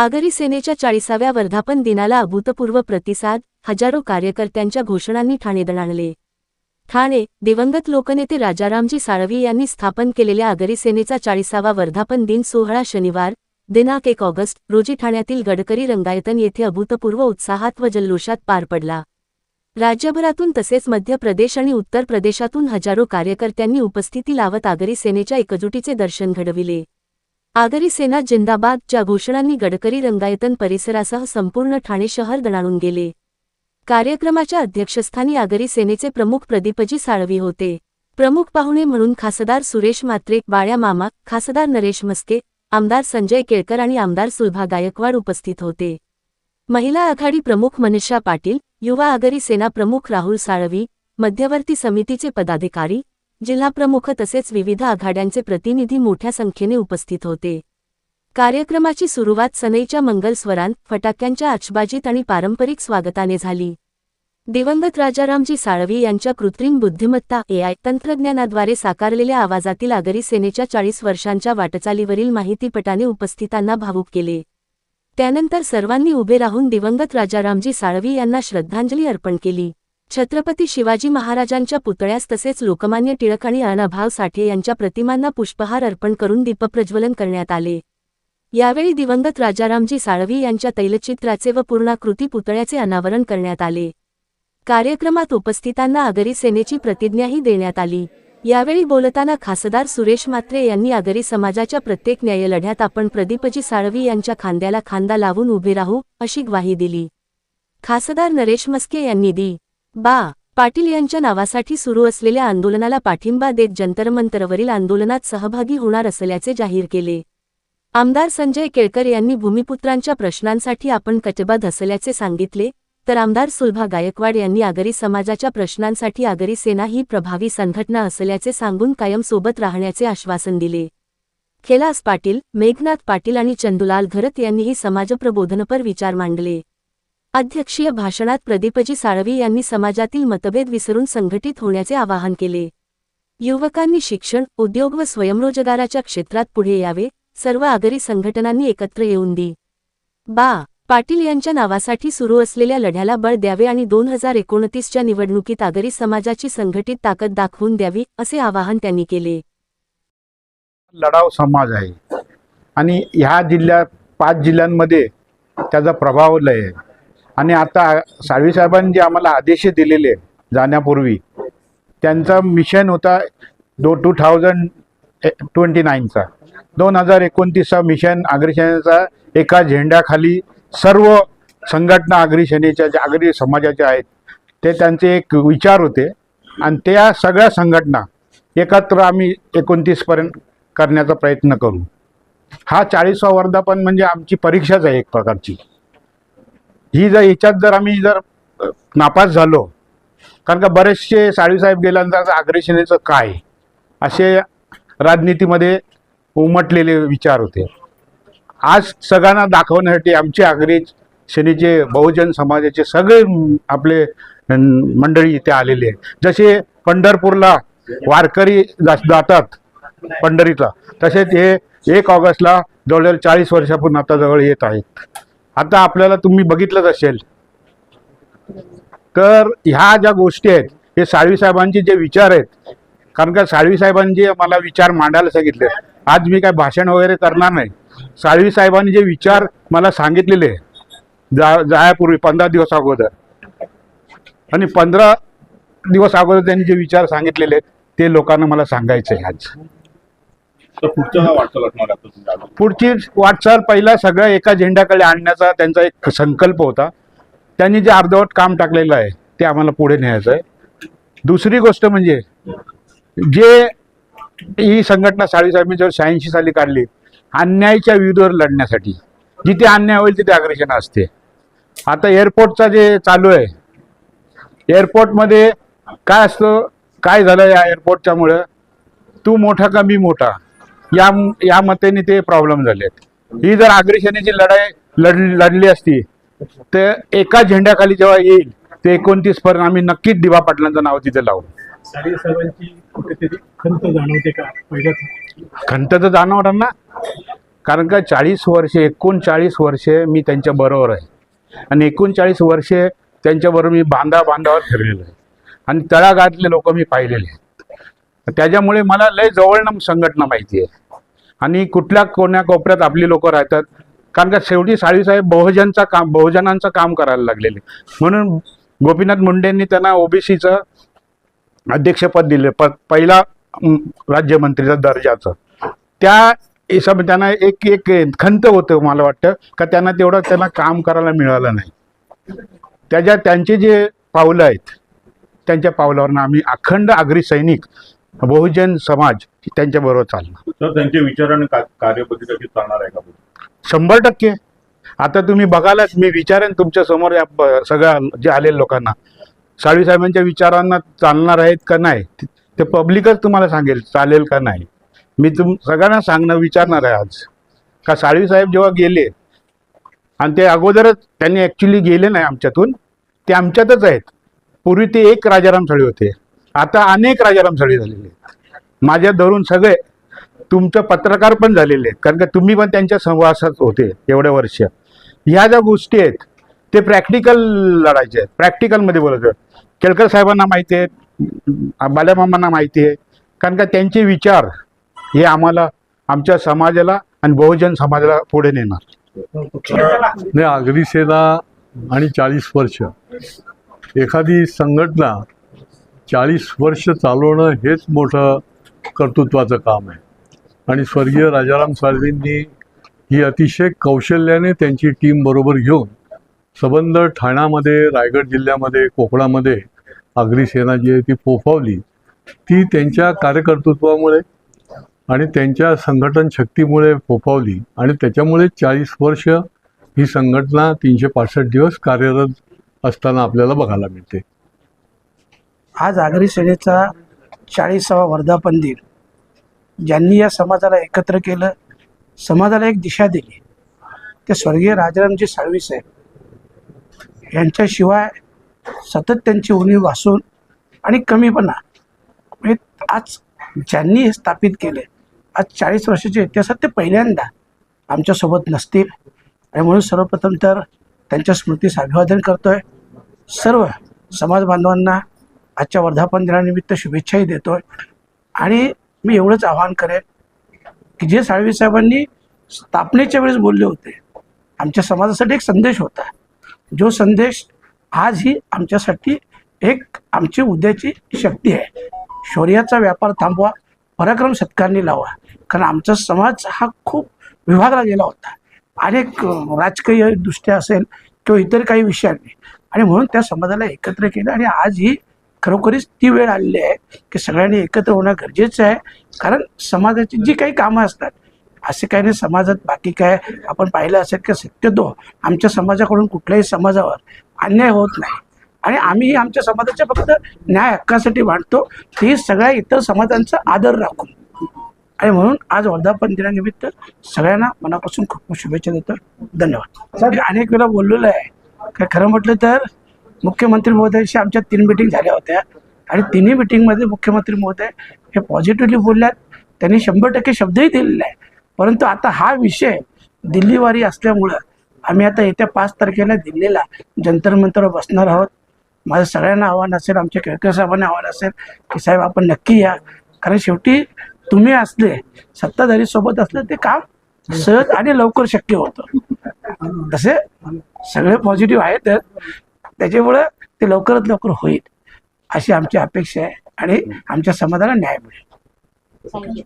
आगरी सेनेच्या 40व्या वर्धापन दिनाला अभूतपूर्व प्रतिसाद, हजारो कार्यकर्त्यांच्या घोषणांनी ठाणे दणाणले। ठाणे, दिवंगत लोकनेते राजारामजी साळवी यांनी स्थापन केलेल्या आगरी सेनेचा 40वा वर्धापन दिन सोहळा शनिवार, दिनांक 1 ऑगस्ट रोजी ठाण्यातील गडकरी रंगायतन येथे अभूतपूर्व उत्साहात व जल्लोषात पार पडला। राज्यभरातून तसेच मध्य प्रदेश आणि उत्तर प्रदेशातून हजारो कार्यकर्त्यांनी उपस्थिती लावत आगरी सेनेच्या एकजुटीचे दर्शन घडविले। आगरी सेना जिंदाबादच्या घोषणांनी गडकरी रंगायतन परिसरासह संपूर्ण ठाणे शहर दणाणून गेले। कार्यक्रमाच्या अध्यक्षस्थानी आगरी सेनेचे प्रमुख प्रदीपजी साळवी होते। प्रमुख पाहुणे म्हणून खासदार सुरेश म्हात्रे, बाळ्या मामा, खासदार नरेश म्हस्के, आमदार संजय केळकर आणि आमदार सुलभा गायकवाड उपस्थित होते। महिला आघाडी प्रमुख मनीषा पाटील, युवा आगरी सेना प्रमुख राहुल साळवी, मध्यवर्ती समितीचे पदाधिकारी, जिल्हा प्रमुख तसेच विविध आघाड्यांचे प्रतिनिधी मोठ्या संख्येने उपस्थित होते। कार्यक्रमाची सुरुवात सनईच्या मंगल स्वरांत, फटाक्यांच्या आतषबाजीत आणि पारंपरिक स्वागताने झाली। दिवंगत राजारामजी साळवी यांच्या कृत्रिम बुद्धिमत्ता AI तंत्रज्ञानाद्वारे साकारलेल्या आवाजातील आगरी सेनेच्या 40 वर्षांच्या वाटचालीवरील माहितीपटाने उपस्थितांना भावुक केले। त्यानंतर सर्वांनी उभे राहून दिवंगत राजारामजी साळवी यांना श्रद्धांजली अर्पण केली। छत्रपती शिवाजी महाराजांच्या पुतळ्यास तसेच लोकमान्य टिळक आणि अण्णाभाऊ साठे यांच्या प्रतिमांना पुष्पहार अर्पण करून दीपप्रज्वलन करण्यात आले। यावेळी दिवंगत राजारामजी साळवी यांच्या तैलचित्राचे व पूर्णाकृती पुतळ्याचे अनावरण करण्यात आले। कार्यक्रमात उपस्थितांना आगरी सेनेची प्रतिज्ञाही देण्यात आली। यावेळी बोलताना खासदार सुरेश म्हात्रे यांनी आगरी समाजाच्या प्रत्येक न्यायलढ्यात आपण प्रदीपजी साळवी यांच्या खांद्याला खांदा लावून उभे राहू, अशी ग्वाही दिली। खासदार नरेश म्हस्के यांनी बा. पाटील यांच्या नावासाठी सुरू असलेल्या आंदोलनाला पाठिंबा देत जंतरमंतरवरील आंदोलनात सहभागी होणार असल्याचे जाहीर केले। आमदार संजय केळकर यांनी भूमिपुत्रांच्या प्रश्नांसाठी आपण कटिबद्ध असल्याचे सांगितले, तर आमदार सुलभा गायकवाड यांनी आगरी समाजाच्या प्रश्नांसाठी आगरी सेना ही प्रभावी संघटना असल्याचे सांगून कायम सोबत राहण्याचे आश्वासन दिले। कैलास पाटील, मेघनाथ पाटील आणि चंदुलाल घरत यांनीही समाजप्रबोधनपर विचार मांडले। अध्यक्षीय भाषणात प्रदीपजी साळवी यांनी समाजातील मतभेद विसरून संघटित होण्याचे आवाहन केले। युवकांनी शिक्षण, उद्योग व स्वयंरोजगाराच्या क्षेत्रात पुढे यावे, सर्व आगरी संघटनांनी एकत्र येऊन बा. पाटील यांच्या नावासाठी सुरू असलेल्या लढ्याला बळ द्यावे आणि 2029च्या निवडणुकीत आगरी समाजाची संघटित ताकद दाखवून द्यावी, असे आवाहन त्यांनी केले। लढाऊ समाज आहे आणि ह्या जिल्ह्यात 5 जिल्ह्यांमध्ये त्याचा प्रभाव लय आहे आणि आता साळवी साहेबांनी जे आम्हाला आदेश दिलेले जाण्यापूर्वी त्यांचा मिशन होता 2029चा 2029चा मिशन आगरी सेनेचा एका झेंड्याखाली सर्व संघटना आगरी सेनेच्या ज्या आगरी समाजाच्या आहेत ते त्यांचे एक विचार होते आणि त्या सगळ्या संघटना एकत्र आम्ही 29 पर्यंत करण्याचा प्रयत्न करू। हा 40वा वर्धापन म्हणजे आमची परीक्षाच आहे एक प्रकारची। ही जर याच्यात जर आम्ही नापास झालो, कारण का बरेचसे साळवी साहेब गेल्यानंतर आगरी सेनेचं काय असे राजनीतीमध्ये उमटलेले विचार होते। आज सगळ्यांना दाखवण्यासाठी आमचे आगरी सेनेचे बहुजन समाजाचे सगळे आपले मंडळी इथे आलेले आहे। जसे पंढरपूरला वारकरी जातात पंढरीला, तसेच हे 1 ऑगस्टला जवळजवळ 40 वर्षापूर्वी आता जवळ येत आहेत। आता आपल्याला तुम्ही बघितलंच असेल, तर ह्या ज्या गोष्टी आहेत हे साळवी साहेबांचे जे विचार आहेत, कारण का साळवी साहेबांनी मला विचार मांडायला सांगितले। आज मी काय भाषण वगैरे करणार नाही। साळवी साहेबांनी जे विचार मला सांगितलेले जायापूर्वी 15 दिवस अगोदर आणि 15 दिवस अगोदर त्यांनी जे विचार सांगितलेले ते लोकांना मला सांगायचं आहे। आज पुढची वाटचाल पहिला सगळं एका झेंड्याकडे आणण्याचा त्यांचा एक संकल्प होता। त्यांनी जे अर्धवट काम टाकलेलं आहे ते आम्हाला पुढे न्यायचं आहे। दुसरी गोष्ट म्हणजे जे ही संघटना साळवी साहेबांनी जर 86 साली काढली अन्यायाच्या विरुद्ध लढण्यासाठी, जिथे अन्याय होईल तिथे आगरी सेना असते। आता एअरपोर्टचा जे चालू आहे, एअरपोर्टमध्ये काय असतं, काय झालं या एअरपोर्टच्यामुळं, तू मोठा का मी मोठा या मतेने ते प्रॉब्लेम झालेत। ही जर आगरी सेनेची लढाई लढली असती तर एका झेंड्याखाली जेव्हा येईल ते 29 पर्यंत आम्ही नक्कीच दिवा पाटलांचं नाव तिथे लावू। साळवी साहेबांची कुठेतरी खंत जाणवते का? खंत तर जाणवणार ना, कारण का 39 वर्षे मी त्यांच्या बरोबर आहे आणि 39 वर्षे त्यांच्याबरोबर मी बांधावर फिरलेलो आहे आणि तळागाळातले लोक मी पाहिलेले आहेत. त्याच्यामुळे मला लय जवळनं संघटना माहिती आहे आणि कुठल्या कोण्या कोपऱ्यात आपली लोक राहतात. कारण का शेवटी साळवीसाहेब बहुजनांचं काम करायला लागलेले, म्हणून गोपीनाथ मुंडेंनी त्यांना ओबीसीचं अध्यक्षपद दिले, पहिला राज्यमंत्रीचा दर्जाचं. त्या हिशोबाने त्यांना एक खंत होतं, मला वाटतं का त्यांना काम करायला मिळालं नाही. त्यांचे जे पावलं आहेत त्यांच्या पावलावरनं आम्ही अखंड आगरी सैनिक बहुजन समाज त्यांच्याबरोबर चालणार. तर त्यांचे विचार आणि कार्यपद्धती चालणार आहे का? 100%. आता तुम्ही बघालाच, मी विचारेन तुमच्या समोर या सगळ्या जे आलेल्या लोकांना साळवीसाहेबांच्या विचारांना चालणार आहेत का नाही ते पब्लिकच तुम्हाला सांगेल चालेल का नाही. मी सगळ्यांना विचारणार आहे आज का साळवीसाहेब जेव्हा गेले आणि ते अगोदरच त्यांनी ॲक्च्युली गेले नाही आमच्यातून, ते आमच्यातच आहेत. पूर्वी ते एक राजाराम साळवी होते, आता अनेक राजाराम साळवी झालेले आहेत. माझ्या धरून सगळे तुमचं पत्रकार पण झालेले आहेत, कारण का तुम्ही पण त्यांच्या सहवासात होते एवढ्या वर्ष. ह्या ज्या गोष्टी आहेत ते प्रॅक्टिकल लढायचे आहेत, प्रॅक्टिकलमध्ये बोलायचं. केळकर साहेबांना माहिती आहेत, बाल्यामामांना माहिती आहे, कारण का त्यांचे विचार हे आम्हाला, आमच्या समाजाला आणि बहुजन समाजाला पुढे नेणार. नाही, आगरी सेना आणि 40 वर्ष एखादी संघटना 40 वर्ष चालवणं हेच मोठं कर्तृत्वाचं काम आहे. आणि स्वर्गीय राजाराम साळवींनी ही अतिशय कौशल्याने त्यांची टीम बरोबर घेऊन संबंध ठाण्यामध्ये, रायगड जिल्ह्यामध्ये, कोकणामध्ये आगरी सेना जी आहे ती फोफावली. ती त्यांच्या कार्यकर्तृत्वामुळे आणि त्यांच्या संघटन शक्तीमुळे फोफावली आणि त्याच्यामुळे 40 वर्ष ही संघटना 365 दिवस कार्यरत असताना आपल्याला बघायला मिळते. आज आगरी सेनेचा 40वा वर्धापन दिन, ज्यांनी या समाजाला एकत्र केलं, समाजाला एक दिशा दिली, ते स्वर्गीय राजारामजी साळवी साहेब यांच्याशिवाय सतत त्यांची उणीव भासून आणि कमीपणा म्हणजे आज ज्यांनी हे स्थापित केले, आज 40 वर्षाच्या इतिहासात ते पहिल्यांदा आमच्यासोबत नसतील. आणि म्हणून सर्वप्रथम तर त्यांच्या स्मृतीस अभिवादन करतोय. सर्व समाज बांधवांना आजच्या वर्धापन दिनानिमित्त शुभेच्छाही देतोय. आणि मी एवढंच आवाहन करेन की जे साळवी साहेबांनी स्थापनेच्या वेळेस बोलले होते, आमच्या समाजासाठी एक संदेश होता, जो संदेश आजही आमच्यासाठी एक आमची उद्याची शक्ती आहे. शौर्याचा व्यापार थांबवा, पराक्रम सत्कारणी लावा. कारण आमचा समाज हा खूप विभागला गेला होता, अनेक राजकीय दृष्ट्या असेल किंवा इतर काही विषयांनी, आणि म्हणून त्या समाजाला एकत्र केलं. आणि आज ही खरोखरीच ती वेळ आलेली आहे की सगळ्यांनी एकत्र होणं गरजेचं आहे. कारण समाजाची जी काही कामं असतात, असे काही नाही समाजात बाकी काय आपण पाहिलं असेल की शक्यतो आमच्या समाजाकडून कुठल्याही समाजावर अन्याय होत नाही. आणि आम्ही आमच्या समाजाच्या फक्त न्याय हक्कासाठी भांडतो, ते सगळ्या इतर समाजांचा आदर राखून. आणि म्हणून आज वर्धापन दिनानिमित्त सगळ्यांना मनापासून खूप खूप शुभेच्छा देतो. धन्यवाद. मी अनेक वेळा बोललेलो आहे, काय खरं म्हटलं तर मुख्यमंत्री महोदयाशी आमच्या 3 मिटिंग झाल्या होत्या आणि तिन्ही मिटिंगमध्ये मुख्यमंत्री महोदय हे पॉझिटिव्हली बोलल्यात. त्यांनी 100% शब्दही दिलेला आहे. परंतु आता हा विषय दिल्लीवारी असल्यामुळं आम्ही आता येत्या 5 तारखेला दिल्लीला जंतर मंतरवर बसणार आहोत. माझं सगळ्यांना आव्हान असेल, आमच्या केळकर साहेबांना आव्हान असेल की साहेब आपण नक्की या. कारण शेवटी तुम्ही असले, सत्ताधारी सोबत असलं, ते काम सहज आणि लवकर शक्य होतं. तसे सगळे पॉझिटिव्ह आहेत, त्याच्यामुळं ते लवकरात लवकर होईल अशी आमची अपेक्षा आहे आणि आमच्या समाजाला न्याय मिळेल.